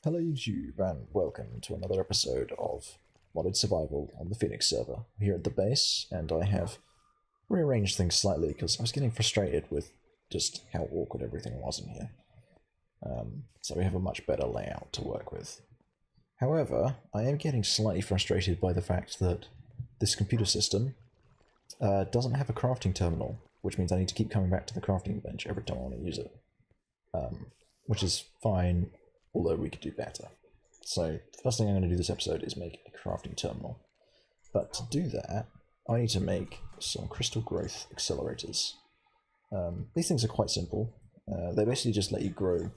Hello YouTube and welcome to another episode of Modded Survival on the Phoenix server here at the base, and I have rearranged things slightly because I was getting frustrated with just how awkward everything was in here. So we have a much better layout to work with. However, I am getting slightly frustrated by the fact that this computer system doesn't have a crafting terminal, which means I need to keep coming back to the crafting bench every time I want to use it. Which is fine, although we could do better. So the first thing I'm going to do this episode is make a crafting terminal. But to do that, I need to make some crystal growth accelerators. These things are quite simple. They basically just let you grow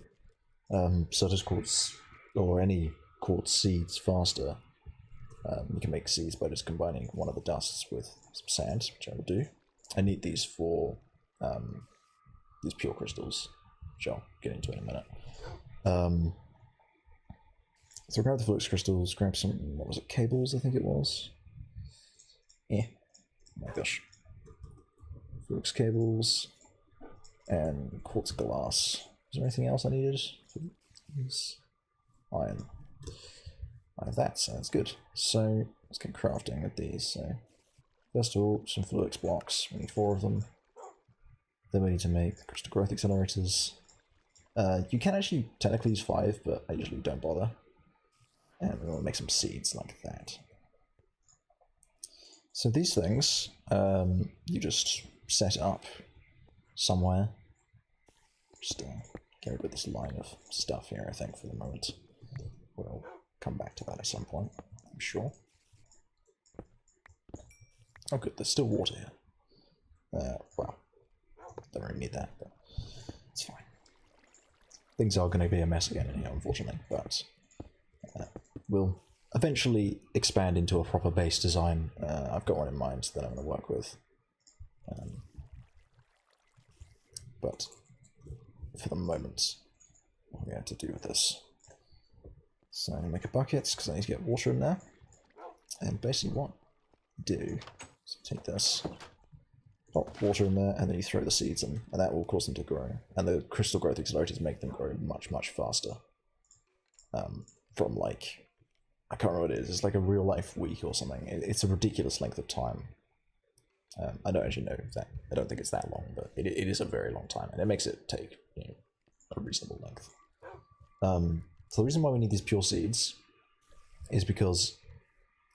certain quartz or any quartz seeds faster. You can make seeds by just combining one of the dusts with some sand, which I will do. I need these for these pure crystals, which I'll get into in a minute. So grab the flux crystals, grab some, what was it, cables I think it was? Oh my gosh. Flux cables, and quartz glass. Is there anything else I needed? Iron. I have that, so that's good. So let's get crafting with these. So first of all, some flux blocks, we need 4 of them. Then we need to make the crystal growth accelerators. You can actually technically use 5, but I usually don't bother. And we want to make some seeds like that. So these things, you just set up somewhere. Just get rid of this line of stuff here, I think, for the moment. We'll come back to that at some point, I'm sure. Oh good, there's still water here. Well, don't really need that, but it's fine. Things are going to be a mess again in here, unfortunately, but we'll eventually expand into a proper base design. I've got one in mind that I'm going to work with. But for the moment, what I'm going to do with this. So I'm going to make a bucket, because I need to get water in there. And basically what I do is take this, pop water in there, and then you throw the seeds in, and that will cause them to grow. And the crystal growth accelerators make them grow much, much faster. From like, I can't remember what it is, it's like a real life week or something. It's a ridiculous length of time. I don't actually know that, I don't think it's that long, but it is a very long time, and it makes it take, you know, a reasonable length. So the reason why we need these pure seeds is because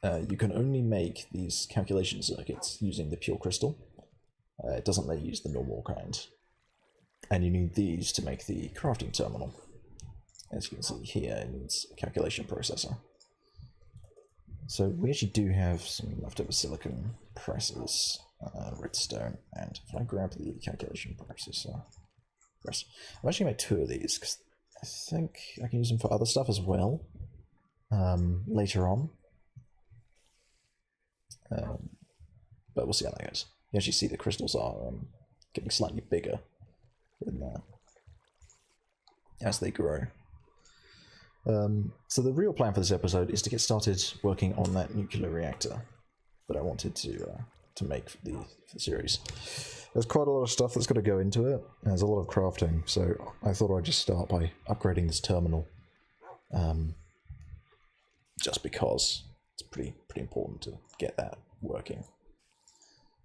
you can only make these calculation circuits using the pure crystal. It doesn't let you use the normal kind. And you need these to make the crafting terminal. As you can see here, it needs a calculation processor. So we actually do have some leftover silicon presses, redstone, and if I grab the calculation processor, I've actually made 2 of these, because I think I can use them for other stuff as well, later on. But we'll see how that goes. You actually see the crystals are getting slightly bigger as they grow. So the real plan for this episode is to get started working on that nuclear reactor that I wanted to make for the series. There's quite a lot of stuff that's got to go into it. There's a lot of crafting, so I thought I'd just start by upgrading this terminal, just because it's pretty important to get that working.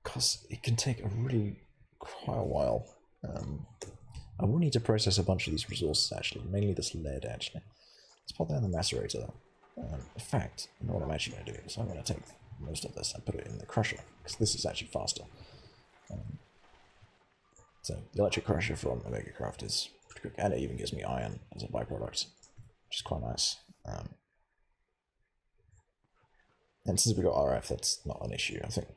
Because it can take quite a while. I will need to process a bunch of these resources, actually, mainly this lead, actually. Let's pop that in the macerator. In fact, you know what I'm actually going to do is I'm going to take most of this and put it in the crusher, because this is actually faster. So the electric crusher from Omega Craft is pretty quick, and it even gives me iron as a byproduct, which is quite nice. And since we've got RF, that's not an issue, I think.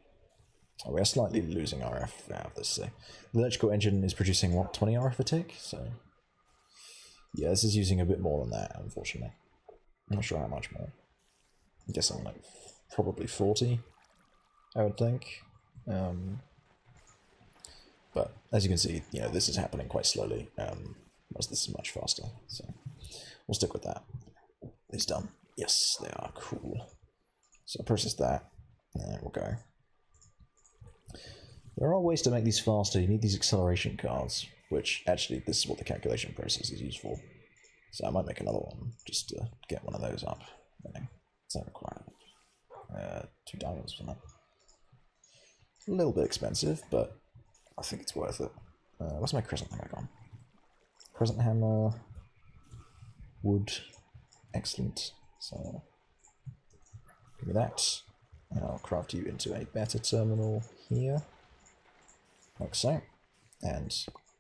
We are slightly losing RF out of this. So the electrical engine is producing, what, 20 RF a tick? So yeah, this is using a bit more than that, unfortunately. I'm not sure how much more. I'm guessing like probably 40, I would think. But as you can see, you know, this is happening quite slowly, whereas this is much faster. So we'll stick with that. These done. Yes, they are cool. So I'll process that, and there we'll go. There are ways to make these faster. You need these acceleration cards, which actually this is what the calculation process is used for. So I might make another one just to get one of those up. What's that require? 2 diamonds for that. A little bit expensive, but I think it's worth it. What's my crescent hammer on? Crescent hammer, wood, excellent. So give me that, and I'll craft you into a better terminal here, like so. And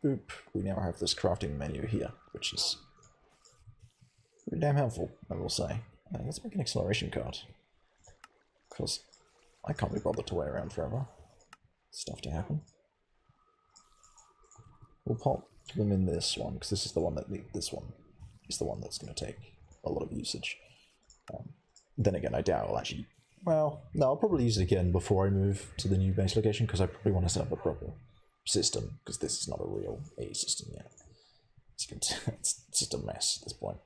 boop, we now have this crafting menu here, which is pretty damn helpful, I will say. Let's make an acceleration card, because I can't be bothered to wait around forever. Stuff to happen. We'll pop them in this one, because this is the one that this one is the one that's going to take a lot of usage. Then again, I doubt I'll actually... Well, no, I'll probably use it again before I move to the new base location, because I probably want to set up a proper system, because this is not a real A system yet. It's just a mess at this point.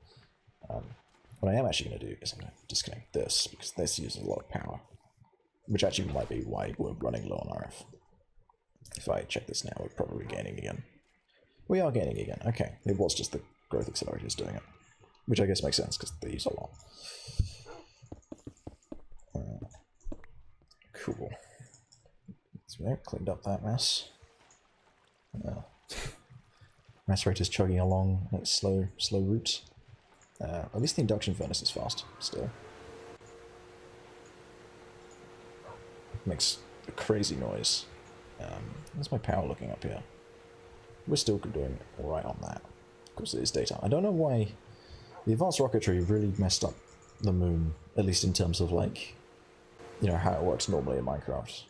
What I am actually going to do is I'm going to disconnect this, because this uses a lot of power, which actually might be why we're running low on RF. If I check this now, we're probably gaining again. We are gaining again. Okay, it was just the growth accelerators doing it, which I guess makes sense because they use a lot. Cool. So yeah, cleaned up that mess. Macerator's chugging along at slow route. At least the induction furnace is fast still. Makes a crazy noise. Where's my power looking up here? We're still doing alright on that. Of course, it is daytime. I don't know why the advanced rocketry really messed up the moon, at least in terms of, like, you know, how it works normally in Minecraft.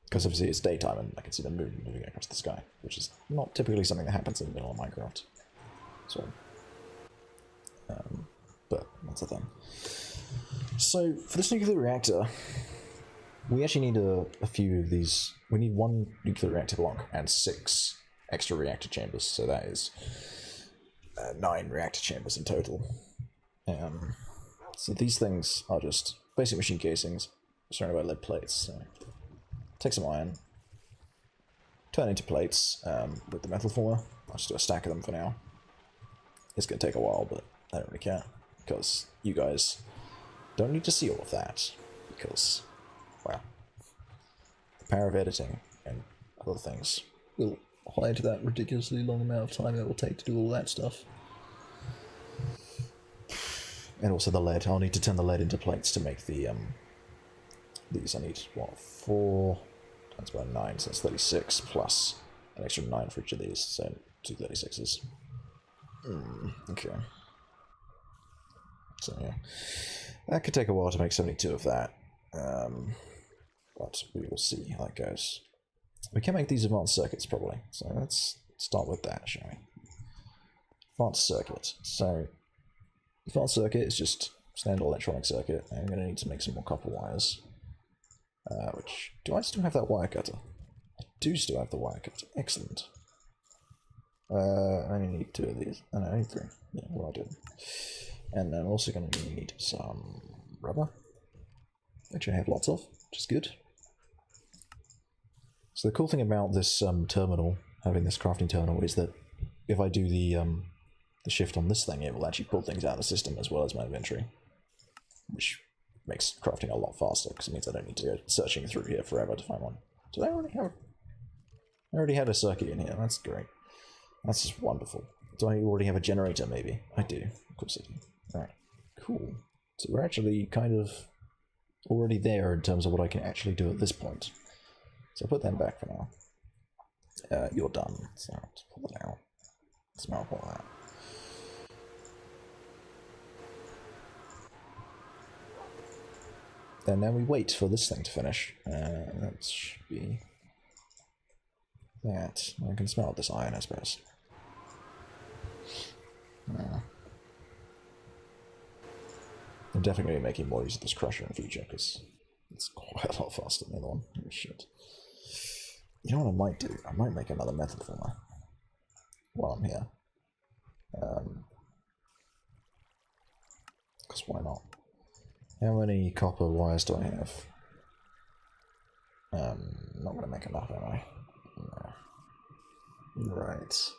Because obviously it's daytime and I can see the moon moving across the sky, which is not typically something that happens in the middle of Minecraft. So, but that's the thing. So, for this nuclear reactor, we actually need a few of these. We need 1 nuclear reactor block and 6 extra reactor chambers, so that is 9 reactor chambers in total. So these things are just basic machine casings surrounded by lead plates. So take some iron, turn into plates with the metal former. I'll just do a stack of them for now. It's going to take a while, but I don't really care, because you guys don't need to see all of that, because, well, the power of editing and other things will hide that ridiculously long amount of time it will take to do all that stuff. And also the lead. I'll need to turn the lead into plates to make the, these. I need, what, 4 times by 9, so that's 36, plus an extra 9 for each of these, so 2 36s. Okay. So yeah, that could take a while to make 72 of that, but we will see how that goes. We can make these advanced circuits probably, so let's start with that, shall we? Advanced circuit. So, advanced circuit is just standard electronic circuit. I'm going to need to make some more copper wires. Which, do I still have that wire cutter? I do still have the wire cutter. Excellent. I only need 2 of these. Oh, no, I need 3. Yeah, well I did. And I'm also going to need some rubber, which I have lots of, which is good. So the cool thing about this terminal, having this crafting terminal, is that if I do the shift on this thing, it will actually pull things out of the system as well as my inventory, which makes crafting a lot faster, because it means I don't need to go searching through here forever to find one. So I already had a circuit in here. That's great. That's just wonderful. Do I already have a generator, maybe? I do. Of course I do. Alright, cool. So we're actually kind of already there in terms of what I can actually do at this point. So I'll put them back for now. You're done. So let's pull it out. Smell all that. And then we wait for this thing to finish. That should be that. I can smell this iron, I suppose. I'm definitely making more use of this crusher in the future, because it's quite a lot faster than the other one. Oh, shit. You know what I might do? I might make another metal former while I'm here. Because why not? How many copper wires do I have? Not going to make enough, am I? No. Right.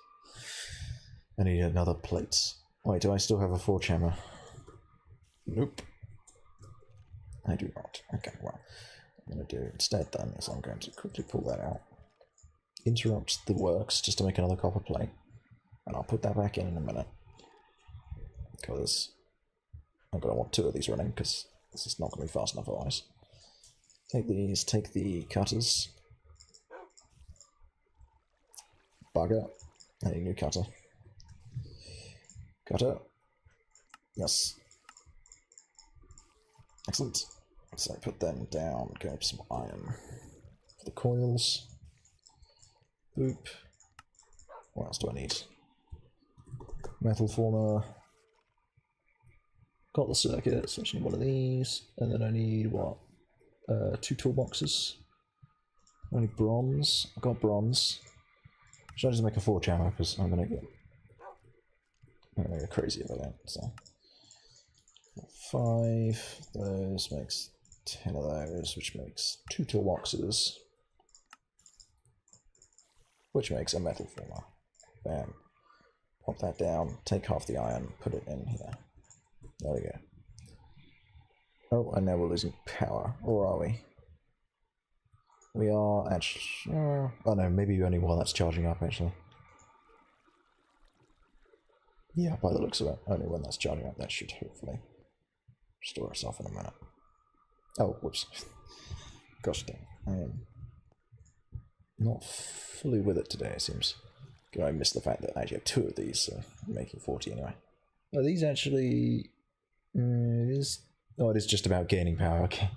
I need another plate. Wait, do I still have a forge hammer? Nope. I do not. Okay, well, I'm going to do instead then is I'm going to quickly pull that out, interrupt the works just to make another copper plate, and I'll put that back in a minute. Because I'm going to want 2 of these running, because this is not going to be fast enough otherwise. Take these, take the cutters. Bugger. I need a new cutter. Cutter. Yes. Excellent. So put them down, grab some iron for the coils. Boop. What else do I need? Metal former. Got the circuit, so I just need one of these. And then I need what? 2 toolboxes. I need bronze. I've got bronze. Should I just make a forge hammer? Because I'm gonna get crazy about that. So 5. Those makes 10 of those, which makes 2 toolboxes, which makes a metal former. Bam. Pop that down. Take half the iron. Put it in here. There we go. Oh, and now we're losing power. Or are we? We are actually... oh no, maybe only while that's charging up, actually. Yeah, by the looks of it, only when that's charging up, that should hopefully restore itself in a minute. Oh, whoops. Gosh dang. I am not fully with it today, it seems. I missed the fact that I actually have 2 of these, so I'm making 40 anyway. Are these actually... it is... oh, it is just about gaining power, okay.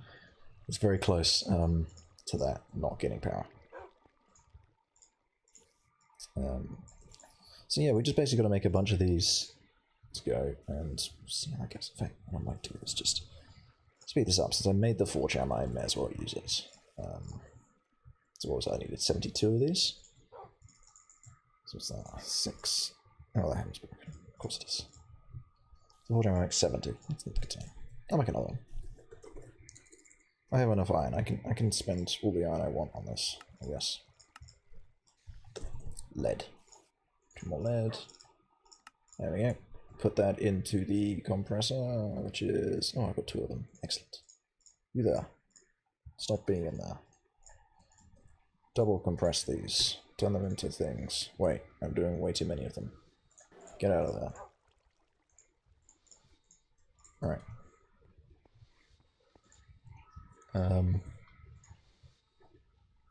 It's very close to that, not gaining power. So yeah, we just basically got to make a bunch of these to go, and I guess in fact what I might do is just speed this up. Since I made the forge hammer, I may as well use it. So what was that? I needed 72 of these. So what's that? 6. Oh, that hammer's broken. Of course it is. The forge hammer makes 70. That's not good. I'll make another one. I have enough iron. I can spend all the iron I want on this, I guess. Lead. 2 more lead. There we go. Put that into the compressor, which is... oh, I've got 2 of them. Excellent. You there. Stop being in there. Double compress these. Turn them into things. Wait, I'm doing way too many of them. Get out of there. Alright.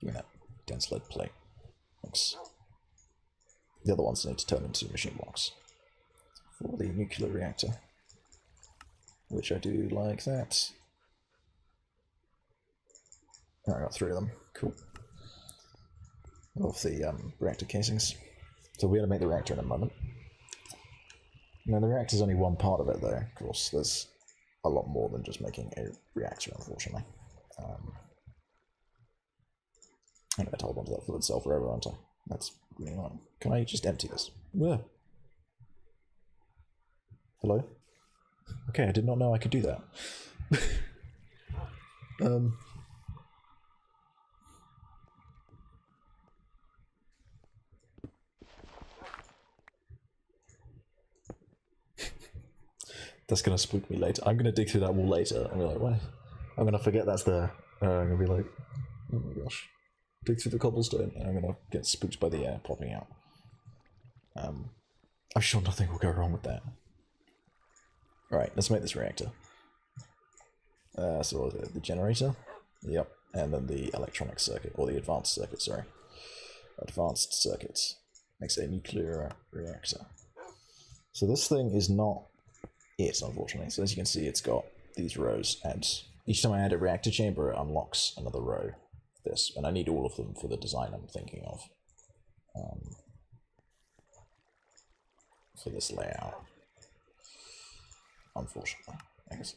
Give me that dense lead plate. Thanks. The other ones need to turn into machine blocks for the nuclear reactor, which I do like that. Oh, I got 3 of them. Cool. Of the reactor casings. So we're going to make the reactor in a moment. Now the reactor is only one part of it, though. Of course, there's a lot more than just making a reactor, unfortunately. I'm going to hold on to that fluid cell forever, aren't I? That's really annoying. Can I just empty this? Where? Hello? Okay, I did not know I could do that. That's gonna spook me later. I'm gonna dig through that wall later and be like, what? I'm gonna forget that's there. I'm gonna be like, oh my gosh. Dig through the cobblestone and I'm gonna get spooked by the air popping out. I'm sure nothing will go wrong with that. Alright, let's make this reactor. So what was it? The generator? Yep. And then the electronic circuit, or the advanced circuit, sorry. Advanced circuits. Makes a nuclear reactor. So this thing is not it, unfortunately. So as you can see, it's got these rows, and each time I add a reactor chamber, it unlocks another row of this, and I need all of them for the design I'm thinking of. For this layout. Unfortunately. I guess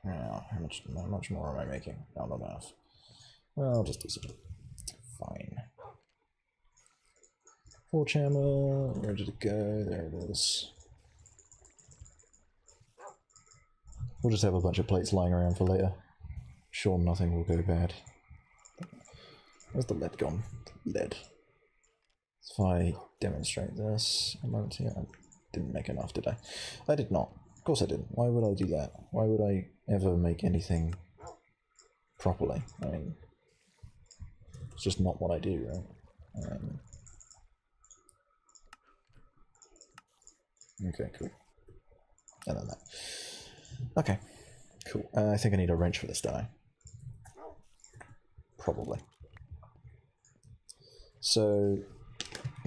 how much more am I making? Not enough. Well, I'll just do some. Fine. Forge hammer, ready to go, there it is. We'll just have a bunch of plates lying around for later. Sure, nothing will go bad. Where's the lead gone? Lead. If I demonstrate this a moment here, I'm didn't make enough, did I? I did not. Of course I didn't. Why would I do that? Why would I ever make anything properly? I mean, it's just not what I do, right? Okay, cool. And then that. Okay, cool. I think I need a wrench for this, don't I? Probably. So,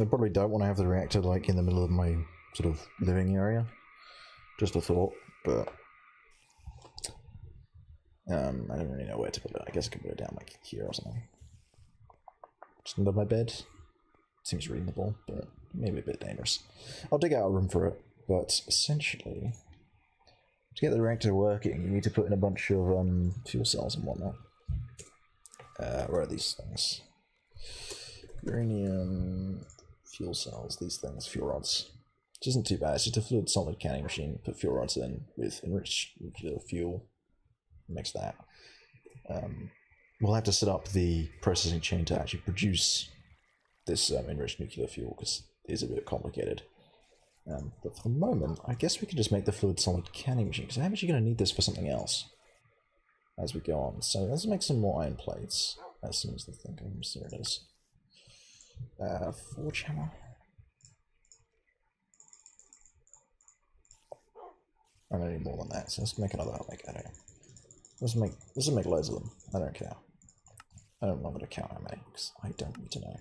I probably don't want to have the reactor like in the middle of my sort of living area. Just a thought, but I don't really know where to put it. I guess I could put it down like here or something. Just under my bed. Seems reasonable, but maybe a bit dangerous. I'll dig out a room for it, but essentially, to get the reactor working, you need to put in a bunch of fuel cells and whatnot. Where are these things? Uranium fuel cells, these things, fuel rods. Which isn't too bad, it's just a fluid solid canning machine. Put fuel rods in with enriched nuclear fuel. Mix that. We'll have to set up the processing chain to actually produce this enriched nuclear fuel because it is a bit complicated. But for the moment, I guess we can just make the fluid solid canning machine because I'm actually going to need this for something else as we go on. So let's make some more iron plates as soon as the thing comes. There it is. Forge hammer. I don't need more than that, so let's make another, like, I don't know. Let's make loads of them. I don't care. I don't want to count how many, because I don't need to know.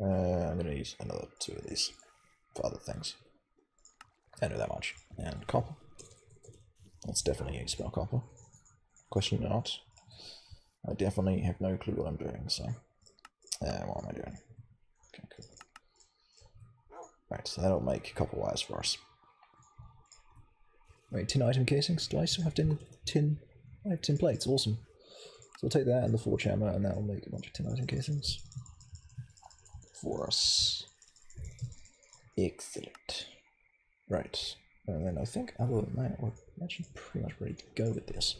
I'm going to need another 2 of these for other things. I know that much. And copper. Let's definitely use spell copper. Question not. I definitely have no clue what I'm doing, so... what am I doing? Okay, cool. Right, so that'll make copper wires for us. Wait, tin item casings? Do I still have tin? I have tin plates, awesome. So we'll take that and the forge hammer, and that will make a bunch of tin item casings for us. Excellent. Right, and then I think other than that, we're actually pretty much ready to go with this.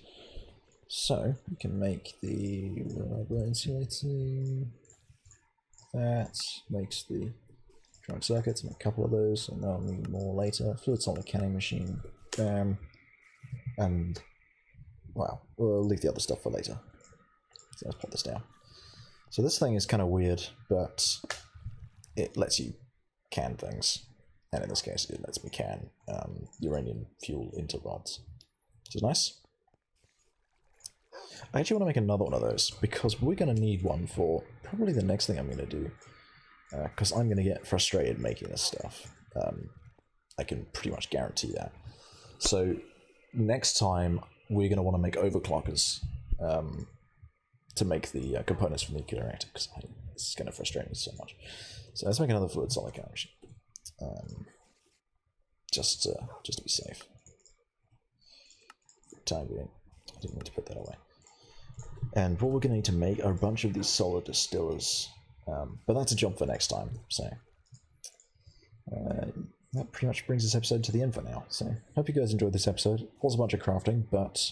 So, we can make the rubber insulating. That makes the electronic circuits, make a couple of those, and I'll need more later. Fluid solid canning machine. Bam. And, well, we'll leave the other stuff for later. So let's put this down. So this thing is kind of weird, but it lets you can things. And in this case, it lets me can uranium fuel into rods, which is nice. I actually want to make another one of those, because we're going to need one for probably the next thing I'm going to do. Because I'm going to get frustrated making this stuff. I can pretty much guarantee that. So next time we're going to want to make overclockers to make the components for the nuclear reactor, because this is going to frustrate me so much. So let's make another fluid solid canning machine. Just to be safe. For the time being, I didn't mean to put that away. And what we're going to need to make are a bunch of these solar distillers, but that's a jump for next time. So that pretty much brings this episode to the end for now. So hope you guys enjoyed this episode. It was a bunch of crafting, but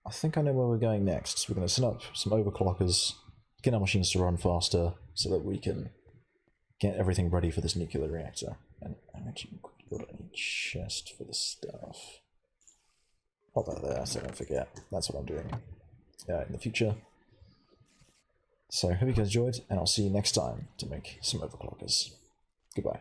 I think I know where we're going next. We're going to set up some overclockers, get our machines to run faster, so that we can get everything ready for this nuclear reactor. And I'm actually going to put a chest for the stuff. Pop that there so I don't forget. That's what I'm doing in the future. So hope you guys enjoyed, and I'll see you next time to make some overclockers. Goodbye.